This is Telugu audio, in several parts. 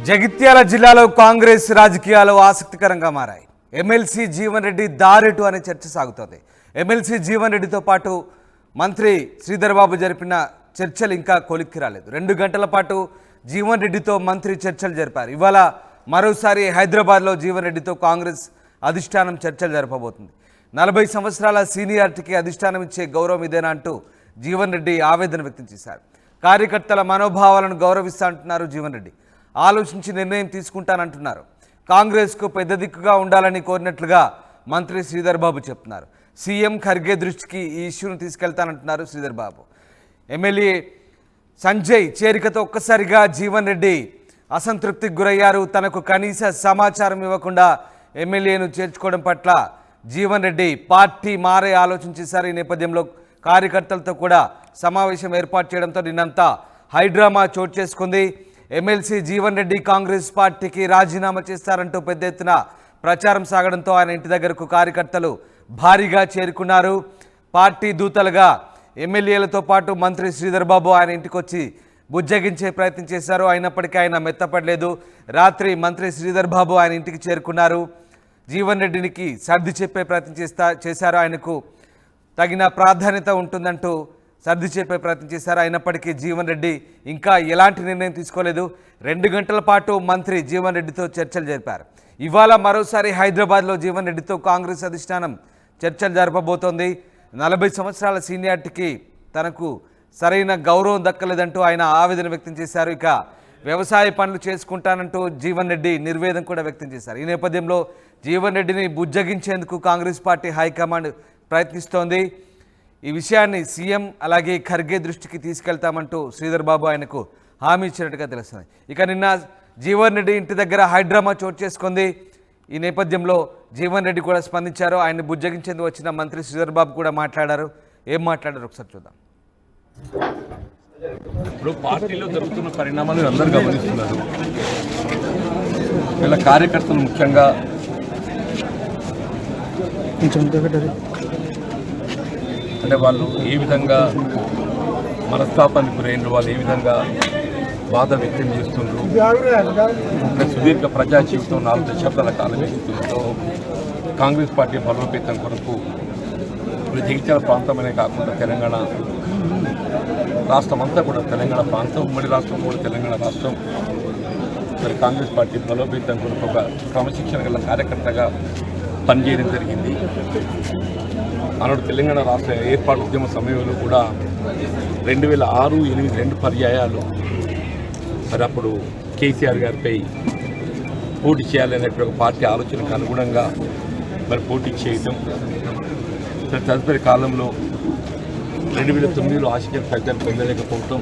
జగిత్యాల జిల్లాలో కాంగ్రెస్ రాజకీయాలు ఆసక్తికరంగా మారాయి. ఎమ్మెల్సీ జీవన్ రెడ్డి దారెటు అనే చర్చ సాగుతోంది. ఎమ్మెల్సీ జీవన్ రెడ్డితో పాటు మంత్రి శ్రీధర్ బాబు జరిపిన చర్చలు ఇంకా కొలిక్కి రాలేదు. 2 గంటల పాటు జీవన్ రెడ్డితో మంత్రి చర్చలు జరిపారు. ఇవాళ మరోసారి హైదరాబాద్లో జీవన్ రెడ్డితో కాంగ్రెస్ అధిష్టానం చర్చలు జరపబోతుంది. 40 సంవత్సరాల సీనియారిటీకి అధిష్టానం ఇచ్చే గౌరవం ఇదేనా అంటూ జీవన్ రెడ్డి ఆవేదన వ్యక్తం చేశారు. కార్యకర్తల మనోభావాలను గౌరవిస్తా అంటున్నారు జీవన్ రెడ్డి. ఆలోచించి నిర్ణయం తీసుకుంటానంటున్నారు. కాంగ్రెస్కు పెద్ద దిక్కుగా ఉండాలని కోరినట్లుగా మంత్రి శ్రీధర్ బాబు చెప్తున్నారు. సీఎం ఖర్గే దృష్టికి ఈ ఇష్యూను తీసుకెళ్తానంటున్నారు శ్రీధర్ బాబు. ఎమ్మెల్యే సంజయ్ చేరికతో ఒక్కసారిగా జీవన్ రెడ్డి అసంతృప్తికి గురయ్యారు. తనకు కనీస సమాచారం ఇవ్వకుండా ఎమ్మెల్యేను చేర్చుకోవడం పట్ల జీవన్ రెడ్డి పార్టీ మారే ఆలోచన చేశారు. ఈ నేపథ్యంలో కార్యకర్తలతో కూడా సమావేశం ఏర్పాటు చేయడంతో నిన్నంతా హైడ్రామా చోటు చేసుకుంది. ఎమ్మెల్సీ జీవన్ రెడ్డి కాంగ్రెస్ పార్టీకి రాజీనామా చేస్తారంటూ పెద్ద ఎత్తున ప్రచారం సాగడంతో ఆయన ఇంటి దగ్గరకు కార్యకర్తలు భారీగా చేరుకున్నారు. పార్టీ దూతలుగా ఎమ్మెల్యేలతో పాటు మంత్రి శ్రీధర్ బాబు ఆయన ఇంటికి వచ్చి బుజ్జగించే ప్రయత్నం చేశారు. అయినప్పటికీ ఆయన మెత్తపడలేదు. రాత్రి మంత్రి శ్రీధర్ బాబు ఆయన ఇంటికి చేరుకున్నారు. జీవన్ రెడ్డికి సర్ది చెప్పే ప్రయత్నం చేశారు. ఆయనకు తగిన ప్రాధాన్యత ఉంటుందంటూ సర్ది చెప్పే ప్రయత్నం చేశారు. అయినప్పటికీ జీవన్ రెడ్డి ఇంకా ఎలాంటి నిర్ణయం తీసుకోలేదు. 2 గంటల పాటు మంత్రి జీవన్ రెడ్డితో చర్చలు జరిపారు. ఇవాళ మరోసారి హైదరాబాద్లో జీవన్ రెడ్డితో కాంగ్రెస్ అధిష్టానం చర్చలు జరపబోతోంది. 40 సంవత్సరాల సీనియారిటీకి తనకు సరైన గౌరవం దక్కలేదంటూ ఆయన ఆవేదన వ్యక్తం చేశారు. ఇక వ్యవసాయ పనులు చేసుకుంటానంటూ జీవన్ రెడ్డి నిర్వేదం కూడా వ్యక్తం చేశారు. ఈ నేపథ్యంలో జీవన్ రెడ్డిని బుజ్జగించేందుకు కాంగ్రెస్ పార్టీ హైకమాండ్ ప్రయత్నిస్తోంది. ఈ విషయాన్ని సీఎం అలాగే ఖర్గే దృష్టికి తీసుకెళ్తామంటూ శ్రీధర్ బాబు ఆయనకు హామీ ఇచ్చినట్టుగా తెలుస్తుంది. ఇక నిన్న జీవన్ రెడ్డి ఇంటి దగ్గర హైడ్రామా చోటు చేసుకుంది. ఈ నేపథ్యంలో జీవన్ రెడ్డి కూడా స్పందించారు. ఆయన్ని బుజ్జగించేందుకు వచ్చిన మంత్రి శ్రీధర్ బాబు కూడా మాట్లాడారు. ఏం మాట్లాడారు ఒకసారి చూద్దాం. ఇప్పుడు పార్టీలో జరుగుతున్న పరిణామాలు అందరూ గమనిస్తున్నారు. వీళ్ళ కార్యకర్తలు ముఖ్యంగా అంటే వాళ్ళు ఏ విధంగా మనస్తాపానికి గురైన వాళ్ళు ఏ విధంగా బాధ వ్యక్తం చేస్తుండ్రు. సుదీర్ఘ ప్రజా జీవితం 4 దశాబ్దాల కాలం ఎదుగుతుందో కాంగ్రెస్ పార్టీ బలోపేతం కొరకు జగిత్యాల ప్రాంతమనే కాకుండా తెలంగాణ రాష్ట్రం అంతా కూడా తెలంగాణ ప్రాంతం ఉమ్మడి రాష్ట్రం కూడా తెలంగాణ రాష్ట్రం మరి కాంగ్రెస్ పార్టీ బలోపేతం కొరకు ఒక క్రమశిక్షణ గల కార్యకర్తగా పనిచేయడం జరిగింది. ఆనాడు తెలంగాణ రాష్ట్ర ఏర్పాటు ఉద్యమ సమయంలో కూడా 2006, 2008 2 పర్యాయాలు మరి అప్పుడు కేసీఆర్ గారిపై పోటీ చేయాలనేటువంటి ఒక పార్టీ ఆలోచనకు అనుగుణంగా మరి పోటీ చేయడం. తదుపరి కాలంలో 2009లో ఆశించిన ఫలితాలు పొందలేకపోవటం,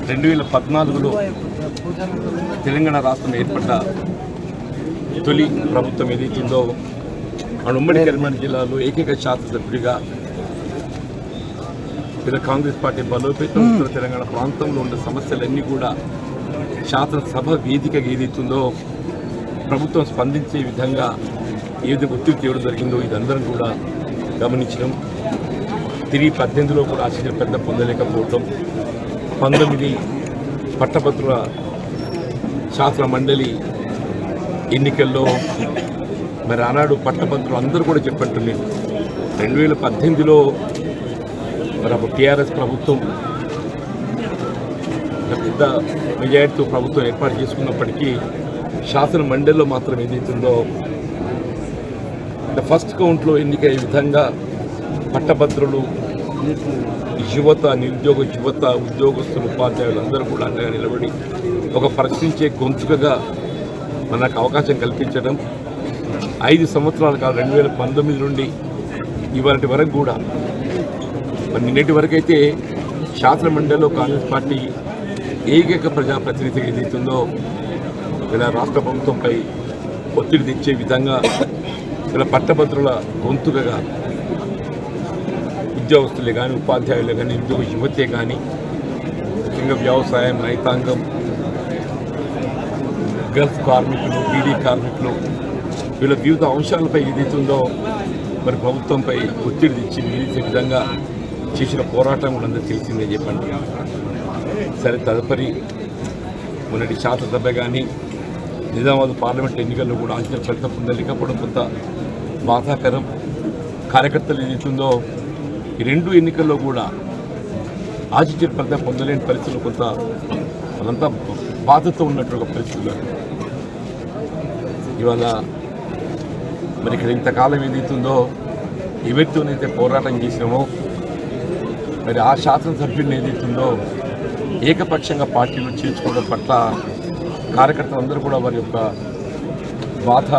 2014లో తెలంగాణ రాష్ట్రం ఏర్పడ్డ తొలి ప్రభుత్వం ఏదైతుందో మన ఉమ్మడి కరీంనగర్ జిల్లాలో ఏకైక శాసనసభ్యుడిగా ఇలా కాంగ్రెస్ పార్టీ బలోపేతం ఉత్తర తెలంగాణ ప్రాంతంలో ఉన్న సమస్యలన్నీ కూడా శాసనసభ వేదికగా ఏదైతుందో ప్రభుత్వం స్పందించే విధంగా ఏ విధంగా ఒత్తిడి తేవడం జరిగిందో ఇదందరం కూడా గమనించడం. తిరిగి 18లో కూడా ఆశించిన పెద్ద పొందలేకపోవటం, 19 పట్టభద్రుల శాసన మండలి ఎన్నికల్లో మరి ఆనాడు పట్టభద్రులు అందరూ కూడా చెప్పంటున్నారు. 2018లో మరి అప్పుడు టీఆర్ఎస్ ప్రభుత్వం పెద్ద మెజారిటీతో ప్రభుత్వం ఏర్పాటు చేసుకున్నప్పటికీ శాసన మండలిలో మాత్రం ఏదైతుందో ఫస్ట్ కౌంట్లో ఎన్నికయ్యే విధంగా పట్టభద్రులు, యువత, నిరుద్యోగ యువత, ఉద్యోగస్తులు, ఉపాధ్యాయులు అందరూ కూడా అండగా నిలబడి ఒక ప్రశ్నించే గొంతుకగా మనకు అవకాశం కల్పించడం. 5 సంవత్సరాల కాలం 2019 నుండి ఇవాటి వరకు కూడా మరి నిన్నటి వరకు అయితే శాసన మండలిలో కాంగ్రెస్ పార్టీ ఏకైక ప్రజాప్రతినిధిగా ఏదైతుందో ఇలా రాష్ట్ర ప్రభుత్వంపై ఒత్తిడి తెచ్చే విధంగా ఇలా పట్టభద్రుల గొంతుకగా ఉద్యోగస్తులే కానీ, ఉపాధ్యాయులే కానీ, నిరుద్యోగ యువతే కానీ, ముఖ్యంగా వ్యవసాయం, రైతాంగం, గల్ఫ్ కార్మికులు, బీడీ కార్మికులు వీళ్ళ వివిధ అంశాలపై ఏదైతుందో మరి ప్రభుత్వంపై ఒత్తిడి తెచ్చి నిలిచే విధంగా చేసిన పోరాటం కూడా అందరూ తెలిసిందే చెప్పండి. సరే తదుపరి మొన్నటి శాసనసభ కానీ నిజామాబాద్ పార్లమెంట్ ఎన్నికల్లో కూడా ఆశించిన ఫలితం పొందలేకపోవడం కొంత బాధాకరం. కార్యకర్తలు ఏదైతుందో ఈ 2 ఎన్నికల్లో కూడా ఆశించిన ఫలితం పొందలేని పరిస్థితులు కొంత వాళ్ళంతా బాధతో ఉన్నటువంటి ఒక పరిస్థితులు. ఇవాళ మరి ఇక్కడ ఇంతకాలం ఏదైతుందో ఎవరితోనైతే పోరాటం చేసినామో మరి ఆ శాసనసభ్యులను ఏదైతుందో ఏకపక్షంగా పార్టీలో చేర్చుకోవడం పట్ల కార్యకర్తలందరూ కూడా వారి యొక్క బాధ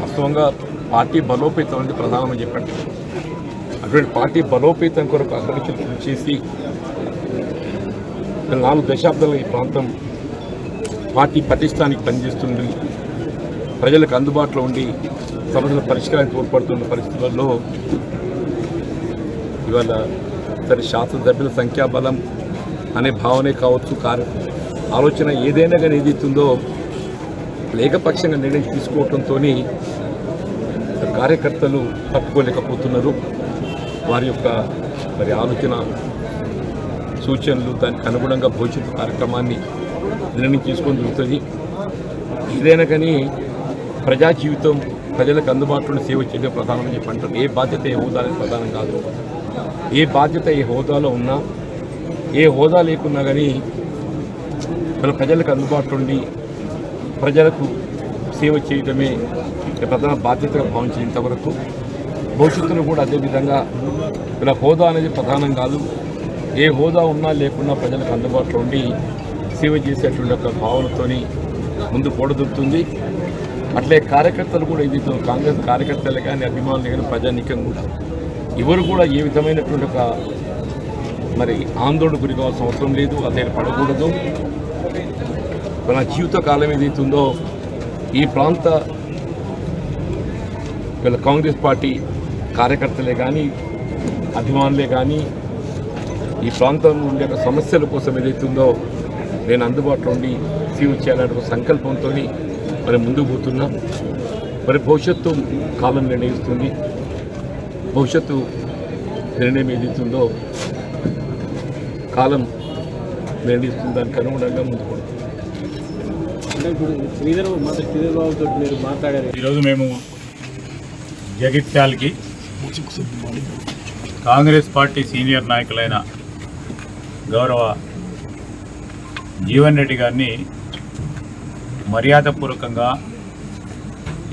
వాస్తవంగా పార్టీ బలోపేతం అనేది ప్రధానమని చెప్పండి. అటువంటి పార్టీ బలోపేతం కొరకు అగ్రనిచలు కృషి చేసి 4 దశాబ్దాలుగా ఈ ప్రాంతం పార్టీ పటిష్టానికి పనిచేస్తుంది, ప్రజలకు అందుబాటులో ఉండి సమస్యల పరిష్కారానికి తోడ్పడుతున్న పరిస్థితులలో ఇవాళ సరే శాసనసభ్యుల సంఖ్యాబలం అనే భావనే కావచ్చు, ఆలోచన ఏదైనా కానీ ఏదైతుందో ఏకపక్షంగా నిర్ణయం తీసుకోవడంతో కార్యకర్తలు తట్టుకోలేకపోతున్నారు. వారి యొక్క మరి ఆలోచన సూచనలు దానికి అనుగుణంగా భవిష్యత్తు కార్యక్రమాన్ని నిర్ణయం తీసుకొని జరుగుతుంది. ఏదైనా కానీ ప్రజా జీవితం ప్రజలకు అందుబాటులో సేవ చేయడం ప్రధానమని చెప్పి అంటారు. ఏ బాధ్యత ఏ హోదా ప్రధానం కాదు. ఏ బాధ్యత ఏ హోదాలో ఉన్నా ఏ హోదా లేకున్నా కానీ మన ప్రజలకు అందుబాటులో ఉండి ప్రజలకు సేవ చేయడమే ప్రధాన బాధ్యతగా భావించేంతవరకు భవిష్యత్తులో కూడా అదేవిధంగా ఇలా హోదా అనేది ప్రధానం కాదు. ఏ హోదా ఉన్నా లేకున్నా ప్రజలకు అందుబాటులో ఉండి సేవ చేసేటువంటి ఒక భావనతోని ముందు పోడదుతుంది. అట్లే కార్యకర్తలు కూడా ఇది కాంగ్రెస్ కార్యకర్తలు కానీ అభిమానులు కానీ ప్రజానీకం కూడా ఎవరు కూడా ఏ విధమైనటువంటి ఒక మరి ఆందోళన గురి కావాల్సిన అవసరం లేదు, అదే పడకూడదు. మన జీవిత కాలం ఏదైతుందో ఈ ప్రాంత వీళ్ళ కాంగ్రెస్ పార్టీ కార్యకర్తలే కానీ అభిమానులే కానీ ఈ ప్రాంతంలో ఉండే సమస్యల కోసం ఏదైతుందో నేను అందుబాటులో ఉండి సేవ చేయాలనే సంకల్పంతో మరి ముందుకు పోతున్నాం. మరి భవిష్యత్తు కాలం నిర్ణయిస్తుంది. భవిష్యత్తు నిర్ణయం ఏదైతుందో కాలం నిర్ణయిస్తుంది, దానికి అనుగుణంగా ముందుకు పోతుంది. ఈరోజు మేము జగిత్యాలకి కాంగ్రెస్ పార్టీ సీనియర్ నాయకులైన గౌరవ జీవన్ రెడ్డి గారిని మర్యాదపూర్వకంగా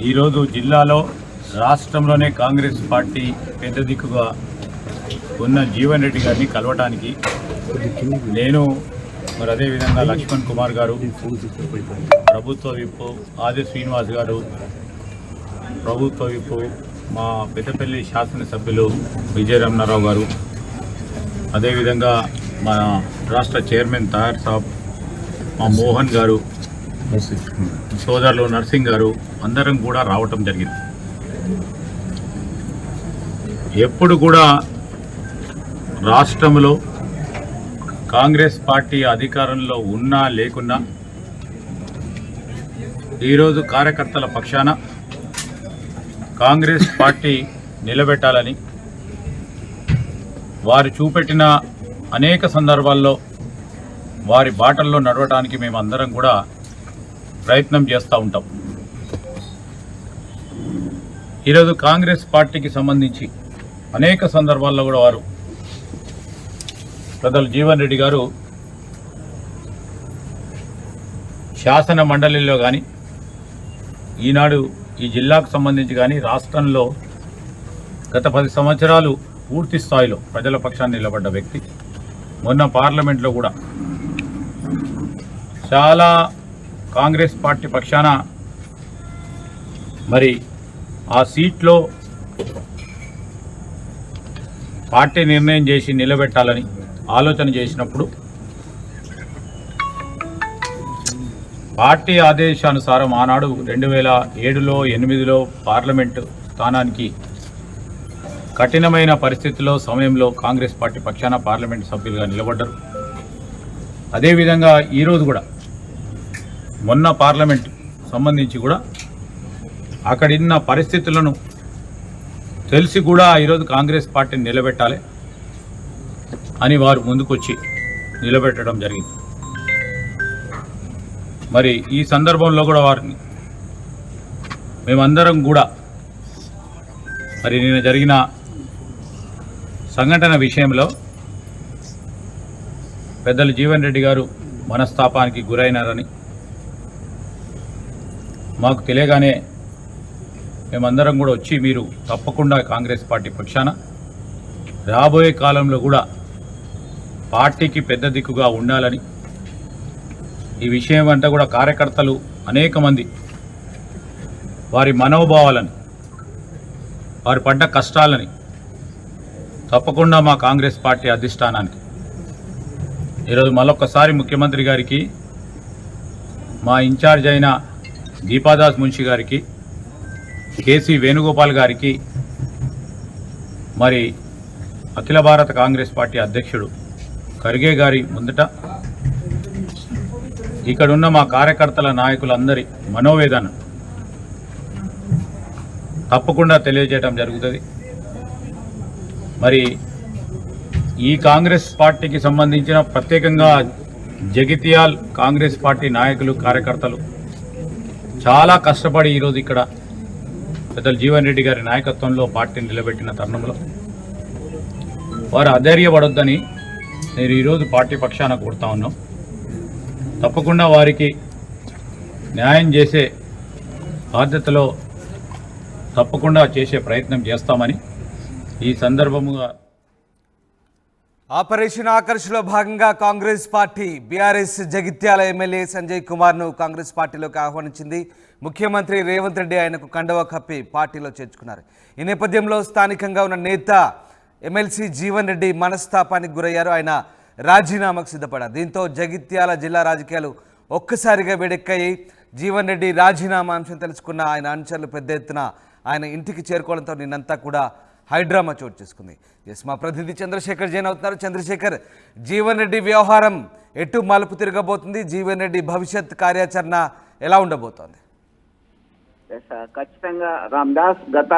ఈరోజు జిల్లాలో రాష్ట్రంలోనే కాంగ్రెస్ పార్టీ పెద్ద దిక్కుగా ఉన్న జీవన్ రెడ్డి గారిని కలవటానికి నేను మరి అదేవిధంగా లక్ష్మణ్ కుమార్ గారు, ప్రభుత్వ విప్పు ఆది శ్రీనివాస్ గారు, ప్రభుత్వ విప్పు మా పెద్దపల్లి శాసనసభ్యులు విజయరమణారావు గారు, అదేవిధంగా మా రాష్ట్ర చైర్మన్ తయార్ సాబ్, మా మోహన్ గారు, సోదరులు నర్సింగ్ గారు అందరం కూడా రావటం జరిగింది. ఎప్పుడు కూడా రాష్ట్రంలో కాంగ్రెస్ పార్టీ అధికారంలో ఉన్నా లేకున్నా ఈరోజు కార్యకర్తల పక్షాన కాంగ్రెస్ పార్టీ నిలబెట్టాలని వారు చూపెట్టిన అనేక సందర్భాల్లో వారి బాటల్లో నడవడానికి మేమందరం కూడా ప్రయత్నం చేస్తూ ఉంటాం. ఈరోజు కాంగ్రెస్ పార్టీకి సంబంధించి అనేక సందర్భాల్లో కూడా వారు పెద్దలు జీవన్ రెడ్డి గారు శాసన మండలిలో కానీ ఈనాడు ఈ జిల్లాకు సంబంధించి కానీ రాష్ట్రంలో గత 10 సంవత్సరాలు పూర్తి స్థాయిలో ప్రజల పక్షాన్ని నిలబడ్డ వ్యక్తి. మొన్న పార్లమెంట్లో కూడా చాలా కాంగ్రెస్ పార్టీ పక్షాన మరి ఆ సీట్లో పార్టీ నిర్ణయం చేసి నిలబెట్టాలని ఆలోచన చేసినప్పుడు పార్టీ ఆదేశానుసారం ఆనాడు 2007లో 2008లో పార్లమెంటు స్థానానికి కఠినమైన పరిస్థితుల్లో సమయంలో కాంగ్రెస్ పార్టీ పక్షాన పార్లమెంటు సభ్యులుగా నిలబడ్డారు. అదేవిధంగా ఈరోజు కూడా మొన్న పార్లమెంట్ సంబంధించి కూడా అక్కడున్న పరిస్థితులను తెలిసి కూడా ఈరోజు కాంగ్రెస్ పార్టీని నిలబెట్టాలి అని వారు ముందుకొచ్చి నిలబెట్టడం జరిగింది. మరి ఈ సందర్భంలో కూడా వారిని మేమందరం కూడా మరి నిన్న జరిగిన సంఘటన విషయంలో పెద్దలు జీవన్ రెడ్డి గారు మనస్తాపానికి గురైనారని మాకు తెలియగానే మేమందరం కూడా వచ్చి మీరు తప్పకుండా కాంగ్రెస్ పార్టీ పక్షాన రాబోయే కాలంలో కూడా పార్టీకి పెద్ద దిక్కుగా ఉండాలని ఈ విషయం అంతా కూడా కార్యకర్తలు అనేక మంది వారి మనోభావాలని వారు పడ్డ కష్టాలని తప్పకుండా మా కాంగ్రెస్ పార్టీ అధిష్టానానికి ఈరోజు మరొకసారి ముఖ్యమంత్రి గారికి మా ఇన్ఛార్జ్ అయిన దీపాదాస్ మున్షి గారికి కేసీ వేణుగోపాల్ గారికి మరి అఖిల భారత కాంగ్రెస్ పార్టీ అధ్యక్షుడు ఖర్గే గారి ముందట ఇక్కడున్న మా కార్యకర్తల నాయకులందరి మనోవేదన తప్పకుండా తెలియజేయడం జరుగుతుంది. మరి ఈ కాంగ్రెస్ పార్టీకి సంబంధించిన ప్రత్యేకంగా జగిత్యాల్ కాంగ్రెస్ పార్టీ నాయకులు కార్యకర్తలు చాలా కష్టపడి ఈరోజు ఇక్కడ పెద్దలు జీవన్ రెడ్డి గారి నాయకత్వంలో పార్టీని నిలబెట్టిన తరుణంలో వారు అధైర్యపడొద్దని నేను ఈరోజు పార్టీ పక్షాన కోరుతా ఉన్నాం. తప్పకుండా వారికి న్యాయం చేసే బాధ్యతలో తప్పకుండా చేసే ప్రయత్నం చేస్తామని ఈ సందర్భముగా ఆపరేషన్ ఆకర్ష్లో భాగంగా Congress party BRS Jagtial MLA Sanjay కుమార్ను కాంగ్రెస్ పార్టీలోకి ఆహ్వానించింది. ముఖ్యమంత్రి రేవంత్ రెడ్డి ఆయనకు కండువా కప్పి పార్టీలో చేర్చుకున్నారు. ఈ నేపథ్యంలో స్థానికంగా ఉన్న నేత ఎమ్మెల్సీ జీవన్ రెడ్డి మనస్తాపానికి గురయ్యారు. ఆయన రాజీనామాకు సిద్ధపడ్డారు. దీంతో జగిత్యాల జిల్లా రాజకీయాలు ఒక్కసారిగా వేడెక్కాయి. జీవన్ రెడ్డి రాజీనామా అంశం తెలుసుకున్న ఆయన అనుచరులు పెద్ద ఎత్తున ఆయన ఇంటికి చేరుకోవడంతో నిన్నంతా కూడా హైడ్రామా చోటు చేసుకుంది. మా ప్రతినిధి చంద్రశేఖర్ జైన్ అవుతున్నారు. చంద్రశేఖర్, జీవన్ రెడ్డి వ్యవహారం ఎటు మలుపు తిరగబోతుంది? జీవన్ రెడ్డి భవిష్యత్ కార్యాచరణ ఎలా ఉండబోతోంది? ఖచ్చితంగా రామ్దాస్ గత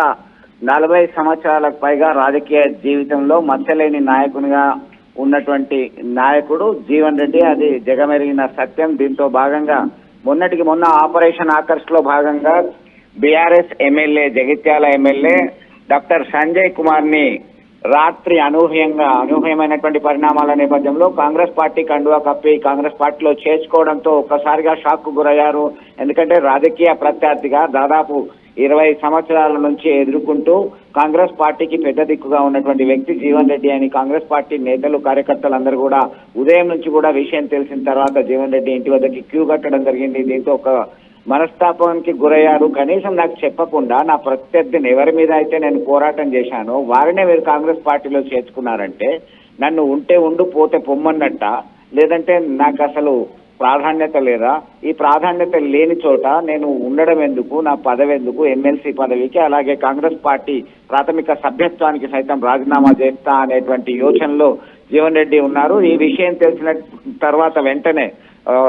40 సంవత్సరాలకు పైగా రాజకీయ జీవితంలో మచ్చలేని నాయకునిగా ఉన్నటువంటి నాయకుడు జీవన్ రెడ్డి, అది జగమెరిగిన సత్యం. దీంతో భాగంగా మొన్నటికి మొన్న ఆపరేషన్ ఆకర్ష్ లో భాగంగా BRS MLA Jagtial MLA doctor Sanjay Kumar ని రాత్రి అనూహ్యమైనటువంటి పరిణామాల నేపథ్యంలో కాంగ్రెస్ పార్టీ కండువా కప్పి కాంగ్రెస్ పార్టీలో చేర్చుకోవడంతో ఒక్కసారిగా షాక్ కు గురయ్యారు. ఎందుకంటే రాజకీయ ప్రత్యర్థిగా దాదాపు 20 సంవత్సరాల నుంచి ఎదుర్కొంటూ కాంగ్రెస్ పార్టీకి పెద్ద దిక్కుగా ఉన్నటువంటి వ్యక్తి జీవన్ రెడ్డి అని కాంగ్రెస్ పార్టీ నేతలు కార్యకర్తలందరూ కూడా ఉదయం నుంచి కూడా విషయం తెలిసిన తర్వాత జీవన్ రెడ్డి ఇంటి వద్దకి క్యూ కట్టడం జరిగింది. దీంతో ఒక మనస్తాపానికి గురయ్యారు. కనీసం నాకు చెప్పకుండా నా ప్రత్యర్థిని ఎవరి మీద అయితే నేను పోరాటం చేశానో వారినే మీరు కాంగ్రెస్ పార్టీలో చేర్చుకున్నారంటే నన్ను ఉంటే ఉండు పోతే పొమ్మన్నట్ట, లేదంటే నాకు అసలు ప్రాధాన్యత లేదా? ఈ ప్రాధాన్యత లేని చోట నేను ఉండడం ఎందుకు? నా పదవి ఎందుకు? ఎమ్మెల్సీ పదవికి, అలాగే కాంగ్రెస్ పార్టీ ప్రాథమిక సభ్యత్వానికి సైతం రాజీనామా చేస్తా అనేటువంటి యోచనలో జీవన్ రెడ్డి ఉన్నారు. ఈ విషయం తెలిసిన తర్వాత వెంటనే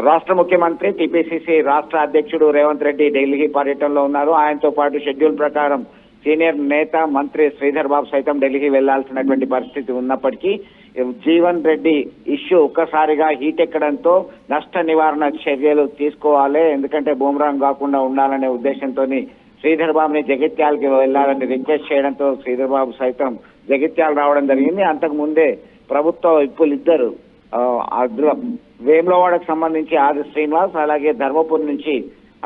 రాష్ట్ర ముఖ్యమంత్రి టీపీసీసీ రాష్ట్ర అధ్యక్షుడు రేవంత్ రెడ్డి ఢిల్లీ పర్యటనలో ఉన్నారు. ఆయనతో పాటు షెడ్యూల్ ప్రకారం సీనియర్ నేత మంత్రి శ్రీధర్ బాబు సైతం ఢిల్లీ వెళ్లాల్సినటువంటి పరిస్థితి ఉన్నప్పటికీ జీవన్ రెడ్డి ఇష్యూ ఒక్కసారిగా హీట్ ఎక్కడంతో నష్ట నివారణ చర్యలు తీసుకోవాలి, ఎందుకంటే బూమరాంగ్ కాకుండా ఉండాలనే ఉద్దేశంతో శ్రీధర్ బాబుని జగిత్యాలకి వెళ్లాలని రిక్వెస్ట్ చేయడంతో శ్రీధర్ బాబు సైతం జగిత్యాల రావడం జరిగింది. అంతకు ముందే ప్రభుత్వ విప్పులు ఇద్దరు వేములవాడకు సంబంధించి ఆది శ్రీనివాస్, అలాగే ధర్మపురి నుంచి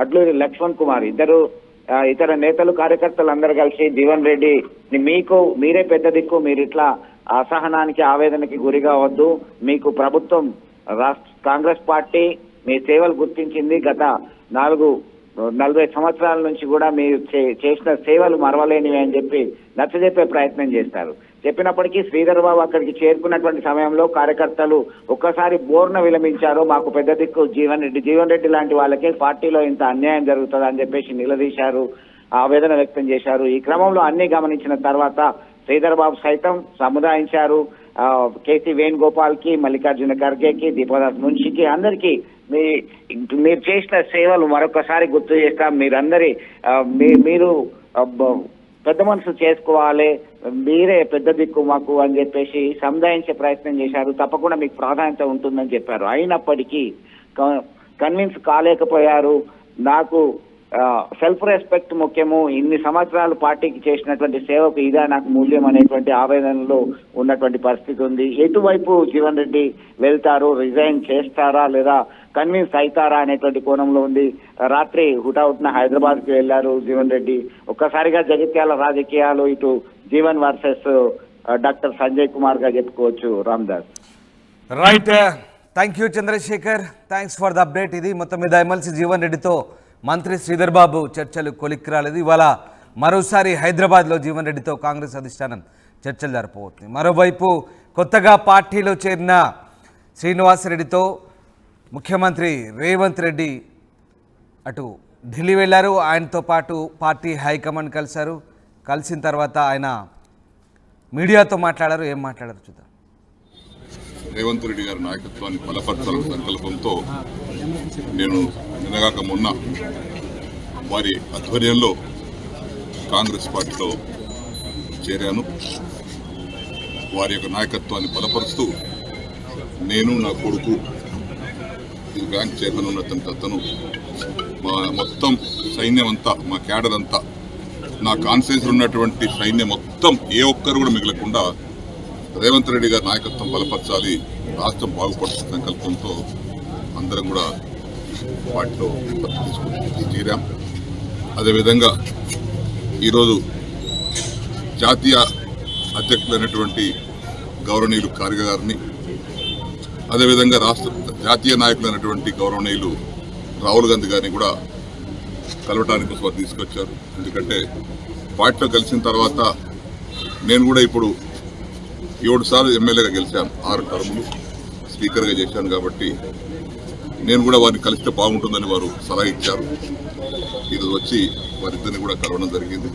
అడ్లూరి లక్ష్మణ్ కుమార్, ఇతర నేతలు కార్యకర్తలు అందరూ కలిసి జీవన్ రెడ్డి మీరే పెద్ద దిక్కు, మీరు ఇట్లా అసహనానికి ఆవేదనకి గురి కావద్దు, మీకు ప్రభుత్వం కాంగ్రెస్ పార్టీ మీ సేవలు గుర్తించింది, గత 40 సంవత్సరాల నుంచి కూడా మీరు చేసిన సేవలు మరవలేనివి అని చెప్పి నచ్చజెప్పే ప్రయత్నం చేస్తారు. చెప్పినప్పటికీ శ్రీధర్ బాబు అక్కడికి చేరుకున్నటువంటి సమయంలో కార్యకర్తలు ఒక్కసారి బోర్న విలమించారు. మాకు పెద్ద దిక్కు జీవన్ రెడ్డి లాంటి వాళ్ళకి పార్టీలో ఇంత అన్యాయం జరుగుతుంది అని చెప్పేసి నిలదీశారు, ఆవేదన వ్యక్తం చేశారు. ఈ క్రమంలో అన్ని గమనించిన తర్వాత శ్రీధర్ బాబు సైతం సముదాయించారు. కేసీ వేణుగోపాల్ కి, మల్లికార్జున ఖర్గేకి, దీపాదాస్ మున్షికి అందరికీ మీరు చేసిన సేవలు మరొకసారి గుర్తు చేస్తాం, మీరు పెద్ద మనసు చేసుకోవాలి, మీరే పెద్ద దిక్కు మాకు అని చెప్పేసి సముదాయించే ప్రయత్నం చేశారు. తప్పకుండా మీకు ప్రాధాన్యత ఉంటుందని చెప్పారు. అయినప్పటికీ కన్విన్స్ కాలేకపోయారు. నాకు సెల్ఫ్ రెస్పెక్ట్ ముఖ్యము, ఇన్ని సంవత్సరాలు పార్టీకి చేసినటువంటి సేవకు ఇదే నాకు మూల్యం అనేటువంటి ఆవేదనలో ఉన్నటువంటి పరిస్థితి ఉంది. ఎటువైపు జీవన్ రెడ్డి వెళ్తారు, రిజైన్ చేస్తారా లేదా కన్విన్స్ అవుతారా అనేటువంటి కోణంలో ఉంది. రాత్రి హుటాహుటిన హైదరాబాద్కి వెళ్లారు జీవన్ రెడ్డి. ఒక్కసారిగా జగిత్యాల రాజకీయాలు ఇటు జీవన్ వర్సెస్ డాక్టర్ సంజయ్ కుమార్ గా చెప్పుకోవచ్చు. Ramdas. Right, thank you Chandrashekar, thanks for the update. ఇది మొత్తం మీద ఎమ్మెల్సీ జీవన్ రెడ్డితో మంత్రి శ్రీధర్ బాబు చర్చలు కొలిక్కి రాలేదు. ఇవాళ మరోసారి హైదరాబాద్లో జీవన్ రెడ్డితో కాంగ్రెస్ అధిష్టానం చర్చలు జరపబోతుంది. మరోవైపు కొత్తగా పార్టీలో చేరిన శ్రీనివాసరెడ్డితో ముఖ్యమంత్రి రేవంత్ రెడ్డి అటు ఢిల్లీ వెళ్ళారు. ఆయనతో పాటు పార్టీ హైకమాండ్ కలిశారు. కలిసిన తర్వాత ఆయన మీడియాతో మాట్లాడారు. ఏం మాట్లాడారు చూద్దాం. రేవంత్ రెడ్డి గారి నాయకత్వాన్ని బలపరచాలనే సంకల్పంతో నేను నిన్నగాక మొన్న వారి ఆధ్వర్యంలో కాంగ్రెస్ పార్టీలో చేరాను. వారి యొక్క నాయకత్వాన్ని బలపరుస్తూ నేను, నా కొడుకు, ఈ బ్యాంక్ చైర్మన్ ఉన్నటువంటి అతను, మా మొత్తం సైన్యం అంతా, మా క్యాడర్ అంతా, నా కాన్స్టిట్యూన్సీలో ఉన్నటువంటి సైన్యం మొత్తం ఏ ఒక్కరు కూడా మిగలకుండా రేవంత్ రెడ్డి గారి నాయకత్వం బలపరచాలి, రాష్ట్రం బాగుపడుతున్న సంకల్పంతో అందరం కూడా పార్టీలో తీసుకుని చేరాం. అదేవిధంగా ఈరోజు జాతీయ అధ్యక్షులైనటువంటి గౌరవనీయులు ఖార్గే గారిని, అదేవిధంగా రాష్ట్ర జాతీయ నాయకులైనటువంటి గౌరవనీయులు రాహుల్ గాంధీ గారిని కూడా కలవటానికి కోసం తీసుకొచ్చారు. ఎందుకంటే పార్టీలో కలిసిన తర్వాత నేను కూడా ఇప్పుడు 7 సార్లు ఎమ్మెల్యేగా గెలిచాను, 6 టర్ములు స్పీకర్గా చేశాను. కాబట్టి నేను కూడా వారిని కలిస్తే బాగుంటుందని వారు సలహా ఇచ్చారు. ఈరోజు వచ్చి వారిద్దరిని కూడా కలవడం జరిగింది.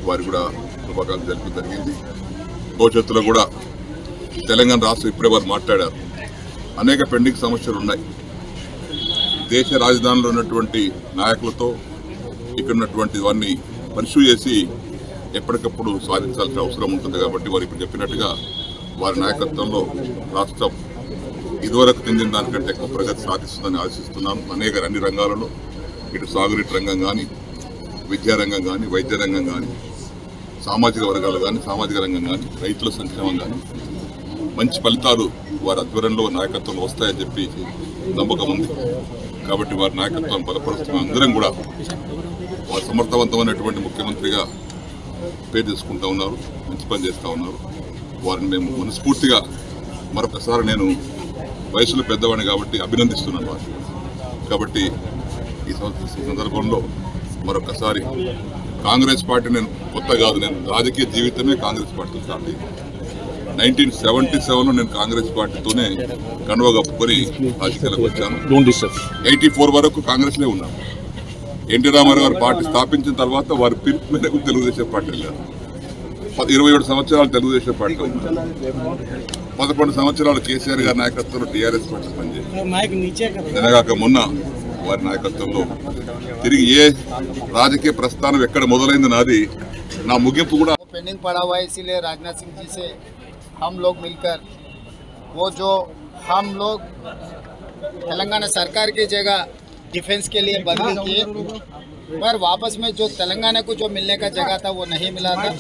వారికి కూడా శుభాకాంక్షలు జరపడం జరిగింది. భవిష్యత్తులో కూడా తెలంగాణ రాష్ట్రం ఇప్పుడే వారు మాట్లాడారు. అనేక పెండింగ్ సమస్యలు ఉన్నాయి. దేశ రాజధానిలో ఉన్నటువంటి నాయకులతో ఇక్కడ ఉన్నటువంటి వారిని పరిశీలి చేసి ఎప్పటికప్పుడు సాధించాల్సిన అవసరం ఉంటుంది. కాబట్టి వారు ఇప్పుడు చెప్పినట్టుగా వారి నాయకత్వంలో రాష్ట్రం ఇదివరకు చెందిన దానికంటే ఎక్కువ ప్రగతి సాధిస్తుందని ఆశిస్తున్నాను. అన్ని రంగాలలో, ఇటు సాగునీటి రంగం కానీ, విద్యారంగం కానీ, వైద్య రంగం కానీ, సామాజిక వర్గాలు కానీ, సామాజిక రంగం కానీ, రైతుల సంక్షేమం కానీ మంచి ఫలితాలు వారి ఆధ్వర్యంలో నాయకత్వంలో వస్తాయని చెప్పి నమ్మకం ఉంది. కాబట్టి వారి నాయకత్వాన్ని బలపరుస్తున్న అందరం కూడా వారు సమర్థవంతమైనటువంటి ముఖ్యమంత్రిగా పేరు చేసుకుంటా ఉన్నారు, మంచి పని చేస్తూ ఉన్నారు. వారిని మేము మనస్ఫూర్తిగా మరొకసారి, నేను వయసులో పెద్దవాడిని కాబట్టి అభినందిస్తున్నాను వారు. కాబట్టి ఈ సందర్భంలో మరొకసారి కాంగ్రెస్ పార్టీ, నేను కొత్త కాదు, నేను రాజకీయ జీవితమే కాంగ్రెస్ పార్టీతో స్టార్ట్ అయింది. 1977లో నేను కాంగ్రెస్ పార్టీతోనే కండువా కప్పుకొని రాజకీయాలకు వచ్చాను. 84 వరకు కాంగ్రెస్లే ఉన్నాను. ఎన్టీ రామారావు గారు పార్టీ స్థాపించిన తర్వాత వారి పిలుపు మేరకు తెలుగుదేశం పార్టీ వెళ్ళారు. 27 సంవత్సరాలు తెలుగుదేశం పార్టీ ఉన్నారు. 11 సంవత్సరాలు కేసీఆర్ గారి నాయకత్వంలో టీఆర్ఎస్ పార్టీ పనిచేశారు. నిన్నగాక మొన్న వారి నాయకత్వంలో తిరిగి ఏ రాజకీయ ప్రస్థానం ఎక్కడ మొదలైంది నాది, నా ముగింపు కూడా पेंडिंग पड़ा हुआ है। इसीलिए राजनाथ सिंह जी से हम लोग मिलकर वो जो हम लोग तेलंगाना सरकार की जगह डिफेंस के लिए बदली किए, पर वापस में जो तेलंगाना को जो मिलने का जगह था वो नहीं मिला था।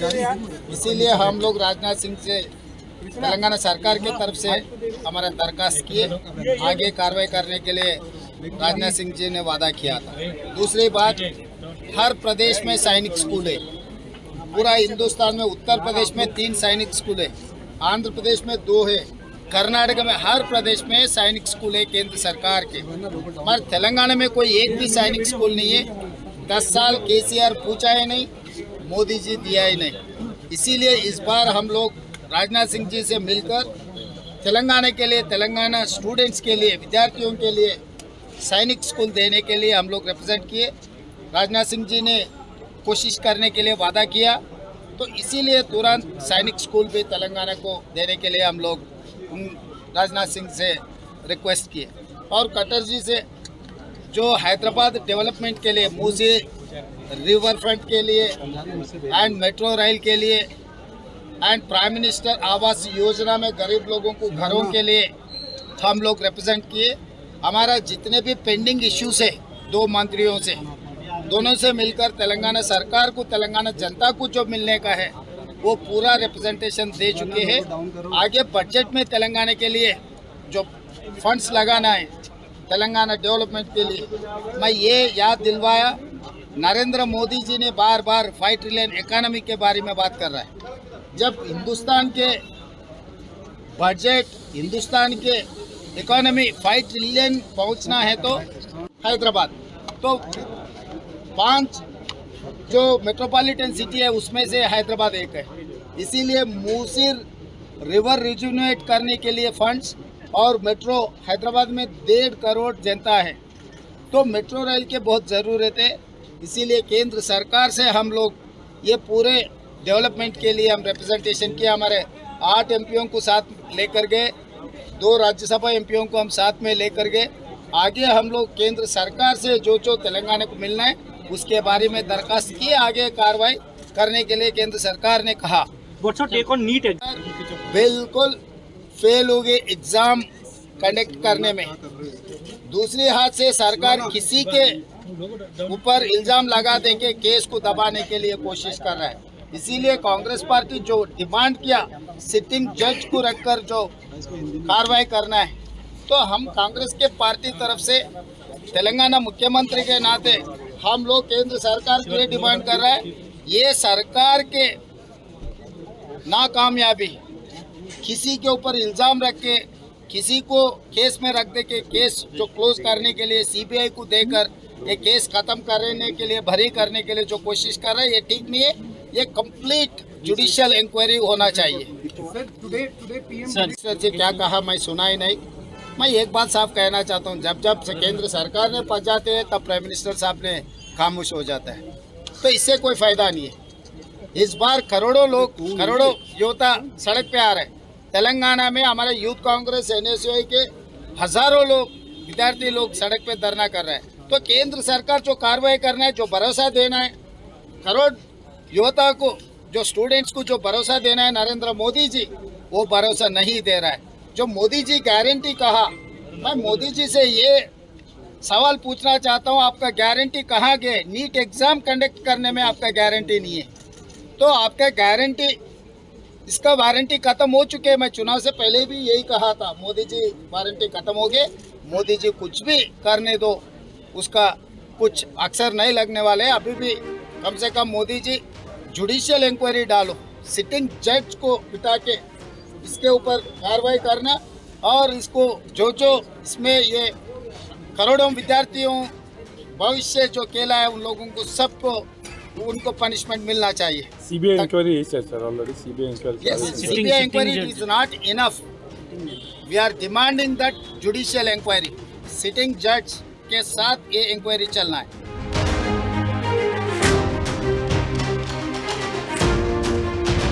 इसीलिए हम लोग राजनाथ सिंह से तेलंगाना सरकार की तरफ से हमारा दरखास्त किए, आगे कार्रवाई करने के लिए राजनाथ सिंह जी ने वादा किया था। दूसरी बात, हर प्रदेश में सैनिक स्कूल है। पूरा हिंदुस्तान में उत्तर प्रदेश में 3 सैनिक स्कूल है, आंध्र प्रदेश में 2 है, कर्नाटक में हर प्रदेश में सैनिक स्कूल है केंद्र सरकार के। मगर तेलंगाना में कोई एक भी सैनिक स्कूल नहीं है। 10 साल केसीआर पूछा ही नहीं, मोदी जी दिया ही नहीं। इसीलिए इस बार हम लोग राजनाथ सिंह जी से मिलकर तेलंगाना के लिए, तेलंगाना स्टूडेंट्स के लिए, विद्यार्थियों के लिए सैनिक स्कूल देने के लिए हम लोग रिप्रेजेंट किए। राजनाथ सिंह जी ने कोशिश करने के लिए वादा किया, तो इसीलिए तुरंत सैनिक स्कूल भी तेलंगाना को देने के लिए हम लोग राजनाथ सिंह से रिक्वेस्ट किए। और कटर जी से जो हैदराबाद डेवलपमेंट के लिए, मूसी रिवर फ्रंट के लिए एंड मेट्रो रेल के लिए and prime minister Awas Yojana में गरीब लोगों को घरों के लिए हम लोग रिप्रेजेंट किए। हमारा जितने भी पेंडिंग इश्यूज है 2 मंत्रियों से, दोनों से मिलकर तेलंगाना सरकार को, तेलंगाना जनता को जो मिलने का है वो पूरा रिप्रेजेंटेशन दे चुके हैं। आगे बजट में तेलंगाना के लिए जो फंड्स लगाना है तेलंगाना डेवलपमेंट के लिए, मैं ये याद दिलवाया, नरेंद्र मोदी जी ने बार बार 5 ट्रिलियन इकोनॉमी के बारे में बात कर रहा है। जब हिंदुस्तान के बजट, हिंदुस्तान के इकोनॉमी 5 ट्रिलियन पहुंचना है तो हैदराबाद, तो 5 जो मेट्रोपॉलिटन सिटी है उसमें से हैदराबाद एक है। इसीलिए मूसिर रिवर रिजुनेट करने के लिए फंड्स, और मेट्रो हैदराबाद में 1.5 करोड़ जनता है, तो मेट्रो रेल के बहुत ज़रूरत है। इसीलिए केंद्र सरकार से हम लोग ये पूरे डेवलपमेंट के लिए हम रिप्रेजेंटेशन किया। हमारे 8 एमपीओं को साथ लेकर गए, 2 राज्यसभा एमपीओं को हम साथ में लेकर गए। आगे हम लोग केंद्र सरकार से जो तेलंगाना को मिलना है उसके बारे में दरखास्त की, आगे कार्रवाई करने के लिए केंद्र सरकार ने कहा। बिल्कुल फेल हो गए एग्जाम कंडक्ट करने में। दूसरी हाथ से सरकार किसी के ऊपर इल्जाम लगा देके केस को दबाने के लिए कोशिश कर रहा है। इसीलिए कांग्रेस पार्टी जो डिमांड किया सिटिंग जज को रखकर जो कार्रवाई करना है, तो हम कांग्रेस के पार्टी तरफ से तेलंगाना मुख्यमंत्री के नाते हम लोग केंद्र सरकार के लिए डिमांड कर रहे हैं। ये सरकार के नाकामयाबी, किसी के ऊपर इल्ज़ाम रख के किसी को केस में रख दे के केस जो क्लोज करने के लिए सीबीआई को देकर ये केस खत्म करने के लिए, भरी करने के लिए जो कोशिश कर रहे हैं, ये ठीक नहीं है। ये कंप्लीट जुडिशियल इंक्वायरी होना चाहिए। सर जी क्या कहा मैं सुना ही नहीं। मैं एक बात साफ कहना चाहता हूँ, जब से केंद्र सरकार ने फंस जाते हैं तब प्राइम मिनिस्टर साहब ने खामोश हो जाता है, तो इससे कोई फायदा नहीं है। इस बार करोड़ों लोग, करोड़ों योद्धा सड़क पे आ रहे हैं। तेलंगाना में हमारे यूथ कांग्रेस एनएसयूआई के हजारों लोग, विद्यार्थी लोग सड़क पे धरना कर रहे हैं। तो केंद्र सरकार जो कार्रवाई करना है, जो भरोसा देना है करोड़ युवता को, जो स्टूडेंट्स को जो भरोसा देना है नरेंद्र मोदी जी, वो भरोसा नहीं दे रहा है। जो मोदी जी गारंटी कहा, मैं मोदी जी से ये सवाल पूछना चाहता हूँ, आपका गारंटी कहाँ गए? नीट एग्जाम कंडक्ट करने में आपका गारंटी नहीं है, तो आपका गारंटी, इसका वारंटी खत्म हो चुके हैं। मैं चुनाव से पहले भी यही कहा था, मोदी जी वारंटी खत्म हो गए, मोदी जी कुछ भी करने दो, उसका कुछ अक्सर नहीं लगने वाले। अभी भी कम से कम मोदी जी जुडिशियल इंक्वायरी डालो, सिटिंग जज को बिठा के इसके ऊपर कार्रवाई करना, और इसको जो इसमें ये करोड़ों विद्यार्थियों भविष्य जो खेला है उन लोगों को सबको उनको पनिशमेंट मिलना चाहिए। CBI inquiry is sir already CBI inquiry. Yes, CBI inquiry is not enough. We are demanding that judicial inquiry. Sitting judge के साथ ये इंक्वायरी चलना है।